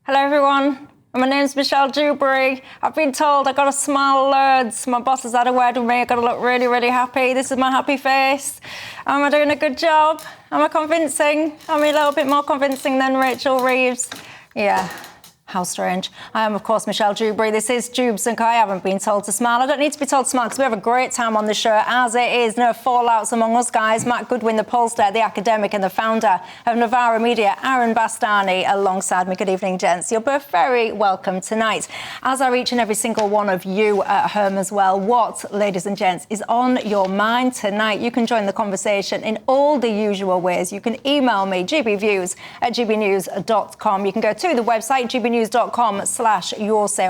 Hello, everyone. My name's Michelle Dewberry. I've been told I've got to smile loads. My boss has had a word with me. I've got to look really, really happy. This is my happy face. Am I doing a good job? Am I convincing? Am I a little bit more convincing than Rachel Reeves? Yeah. How strange. I am, of course, Michelle Dewberry. This is Dubes and I haven't been told to smile. I don't need to be told to smile because we have a great time on the show, as it is. No fallouts among us guys. Matt Goodwin, the pollster, the academic and the founder of Novara Media, Aaron Bastani, alongside me. Good evening, gents. You're both very welcome tonight, as are each and every single one of you at home as well. What, ladies and gents, is on your mind tonight? You can join the conversation in all the usual ways. You can email me, gbviews@gbnews.com. You can go to the website, gbnews.com/yoursay.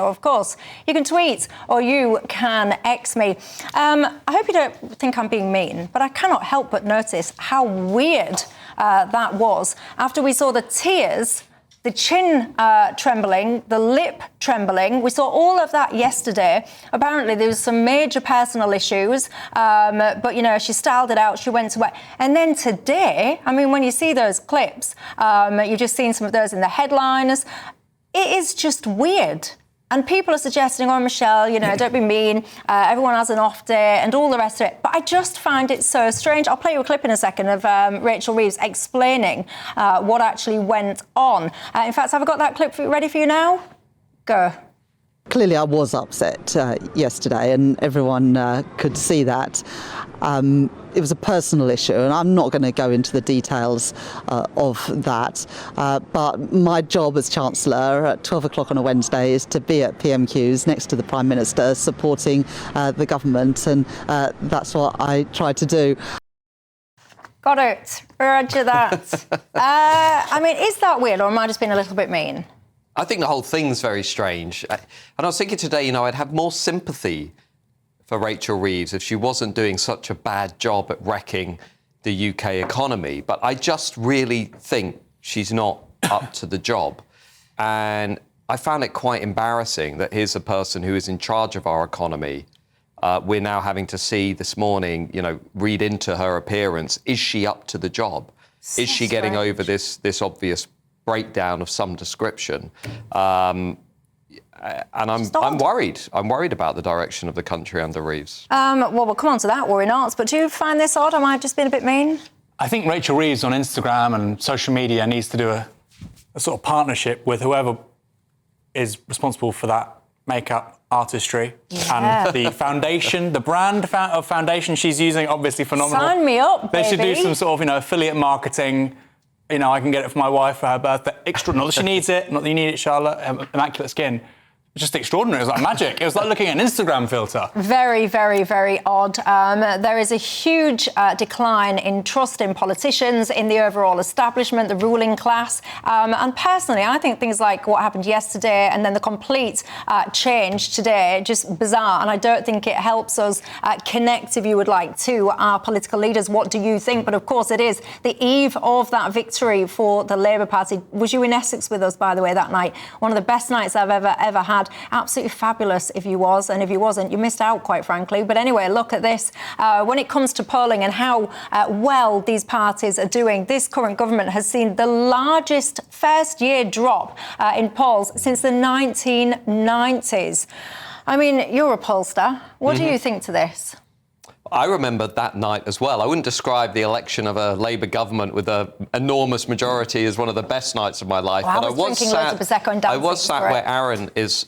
Of course, you can tweet or you can X me. I hope you don't think I'm being mean, but I cannot help but notice how weird that was after we saw the tears, the chin trembling, the lip trembling. We saw all of that yesterday. Apparently, there was some major personal issues, but, you know, she styled it out. She went to work. And then today, I mean, when you see those clips, you've just seen some of those in the headlines. It is just weird. And people are suggesting, oh, Michelle, you know, don't be mean. Everyone has an off day and all the rest of it. But I just find it so strange. I'll play you a clip in a second of Rachel Reeves explaining what actually went on. In fact, have I got that clip ready for you now? Go. Clearly, I was upset yesterday, and everyone could see that. It was a personal issue, and I'm not going to go into the details of that. But my job as Chancellor at 12 o'clock on a Wednesday is to be at PMQs next to the Prime Minister, supporting the government, and that's what I try to do. Got it. Roger that. I mean, is that weird, or am I just being a little bit mean? I think the whole thing's very strange. And I was thinking today, you know, I'd have more sympathy for Rachel Reeves if she wasn't doing such a bad job at wrecking the UK economy. But I just really think she's not up to the job. And I found it quite embarrassing that here's a person who is in charge of our economy. We're now having to see this morning, you know, read into her appearance. Is she up to the job? Is she getting over this obvious breakdown of some description? And I'm worried. I'm worried about the direction of the country under Reeves. Well, we'll come on to that, worry not. But do you find this odd? Am I just being a bit mean? I think Rachel Reeves on Instagram and social media needs to do a sort of partnership with whoever is responsible for that makeup artistry. Yeah. And the foundation, the brand of foundation she's using, obviously phenomenal. Sign me up, baby. They should do some sort of, you know, affiliate marketing. You know, I can get it for my wife for her birthday. Extra, not that she needs it, not that you need it, Charlotte. Immaculate skin. It's just extraordinary. It was like magic. It was like looking at an Instagram filter. Very, very, very odd. There is a huge decline in trust in politicians, in the overall establishment, the ruling class. And personally, I think things like what happened yesterday and then the complete change today, just bizarre. And I don't think it helps us connect, if you would like, to our political leaders. What do you think? But of course, it is the eve of that victory for the Labour Party. Was you in Essex with us, by the way, that night? One of the best nights I've ever had. Absolutely fabulous if you was, and if you wasn't, you missed out, quite frankly. But anyway, look at this. When it comes to polling and how well these parties are doing, this current government has seen the largest first-year drop in polls since the 1990s. I mean, you're a pollster. What do you think to this? I remember that night as well. I wouldn't describe the election of a Labour government with an enormous majority as one of the best nights of my life. Well, but I was sat where Aaron is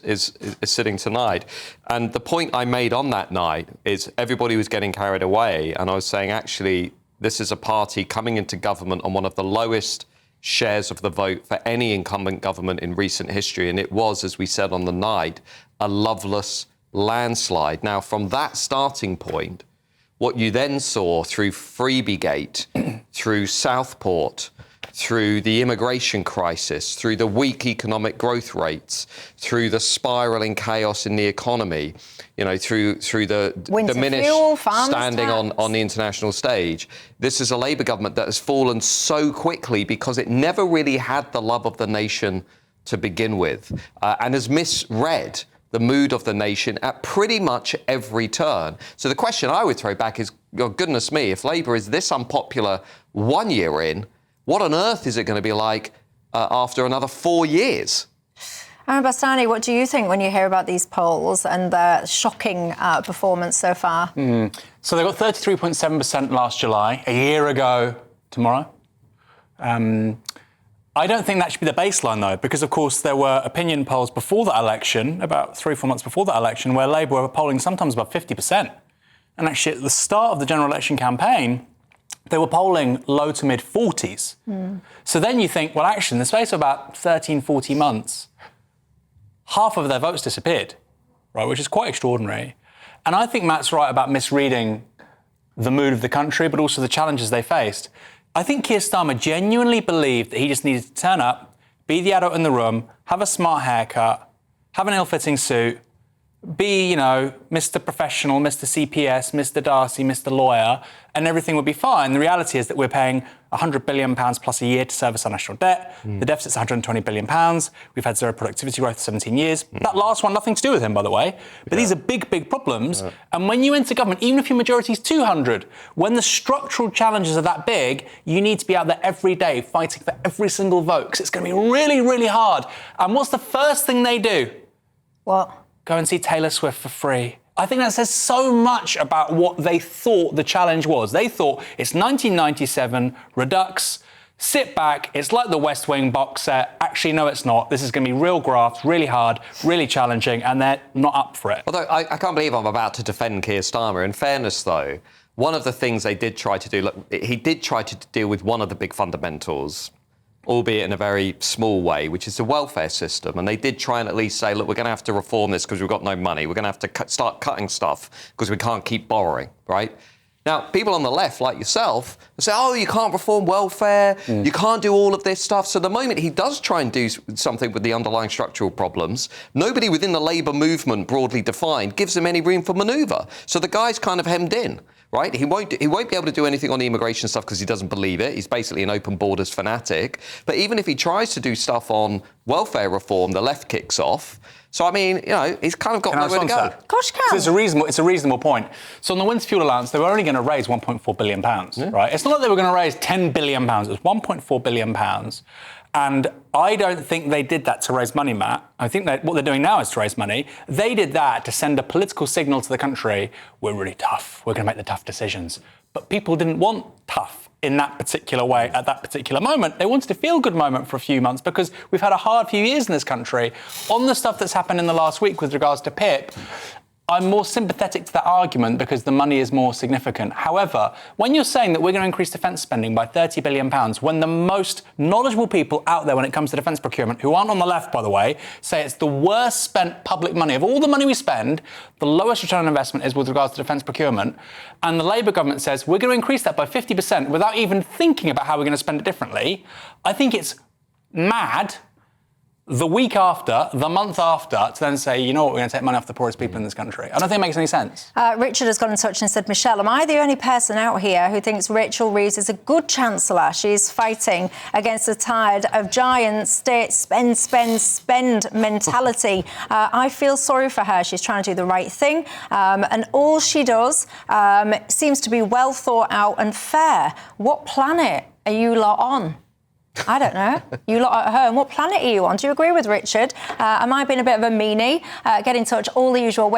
sitting tonight. And the point I made on that night is everybody was getting carried away. And I was saying, actually, this is a party coming into government on one of the lowest shares of the vote for any incumbent government in recent history. And it was, as we said on the night, a loveless landslide. Now, from that starting point, what you then saw through Freebiegate, through Southport, through the immigration crisis, through the weak economic growth rates, through the spiralling chaos in the economy, you know, through the diminished standing on the international stage. This is a Labour government that has fallen so quickly because it never really had the love of the nation to begin with, and has misread the mood of the nation at pretty much every turn. So the question I would throw back is, oh, goodness me, if Labour is this unpopular 1 year in, what on earth is it going to be like after another 4 years? Aaron Bastani, what do you think when you hear about these polls and the shocking performance so far? So they got 33.7% last July, a year ago tomorrow. I don't think that should be the baseline, though, because, of course, there were opinion polls before that election, about 3-4 months before that election, where Labour were polling sometimes above 50%. And actually, at the start of the general election campaign, they were polling low to mid-40s. So then you think, well, actually, in the space of about 13, 14 months, half of their votes disappeared, right, which is quite extraordinary. And I think Matt's right about misreading the mood of the country, but also the challenges they faced. I think Keir Starmer genuinely believed that he just needed to turn up, be the adult in the room, have a smart haircut, have an ill-fitting suit, be, Mr. Professional, Mr. CPS, Mr. Darcy, Mr. Lawyer, and everything would be fine. The reality is that we're paying £100 billion plus a year to service our national debt. The deficit's £120 billion. We've had zero productivity growth for 17 years. That last one, nothing to do with him, by the way. But these are big, big problems. And when you enter government, even if your majority is 200, when the structural challenges are that big, you need to be out there every day fighting for every single vote, because it's going to be really, really hard. And what's the first thing they do? What? Go and see Taylor Swift for free. I think that says so much about what they thought the challenge was. They thought it's 1997, Redux, sit back, it's like the West Wing box set. Actually, no, it's not. This is going to be real graft, really hard, really challenging, and they're not up for it. Although I can't believe I'm about to defend Keir Starmer. In fairness, though, one of the things they did try to do, look, he did try to deal with one of the big fundamentals, albeit in a very small way, which is the welfare system. And they did try and at least say, look, we're going to have to reform this because we've got no money. We're going to have to start cutting stuff because we can't keep borrowing, right? Now, people on the left, like yourself, say, oh, you can't reform welfare, you can't do all of this stuff. So the moment he does try and do something with the underlying structural problems, nobody within the Labour movement, broadly defined, gives him any room for manoeuvre. So the guy's kind of hemmed in. Right? He won't be able to do anything on the immigration stuff because he doesn't believe it. He's basically an open borders fanatic. But even if he tries to do stuff on welfare reform, the left kicks off. So, I mean, he's kind of got nowhere to go. Gosh, so it's a reasonable point. So on the winter fuel allowance, they were only going to raise £1.4 billion, right? It's not like they were going to raise £10 billion. It was £1.4 billion. And I don't think they did that to raise money, Matt. I think that what they're doing now is to raise money. They did that to send a political signal to the country, we're really tough, we're going to make the tough decisions. But people didn't want tough in that particular way at that particular moment. They wanted a feel-good moment for a few months because we've had a hard few years in this country. On the stuff that's happened in the last week with regards to PIP, I'm more sympathetic to that argument because the money is more significant. However, when you're saying that we're going to increase defence spending by £30 billion, when the most knowledgeable people out there when it comes to defence procurement, who aren't on the left, by the way, say it's the worst spent public money. Of all the money we spend, the lowest return on investment is with regards to defence procurement. And the Labour government says we're going to increase that by 50% without even thinking about how we're going to spend it differently. I think it's mad the week after, the month after, to then say, you know what, we're going to take money off the poorest people in this country. I don't think it makes any sense. Richard has got in touch and said, Michelle, am I the only person out here who thinks Rachel Reeves is a good chancellor? She's fighting against the tide of giant state spend mentality. I feel sorry for her. She's trying to do the right thing. And all she does seems to be well thought out and fair. What planet are you lot on? I don't know. You lot at home, what planet are you on? Do you agree with Richard? Am I being a bit of a meanie? Get in touch, all the usual ways.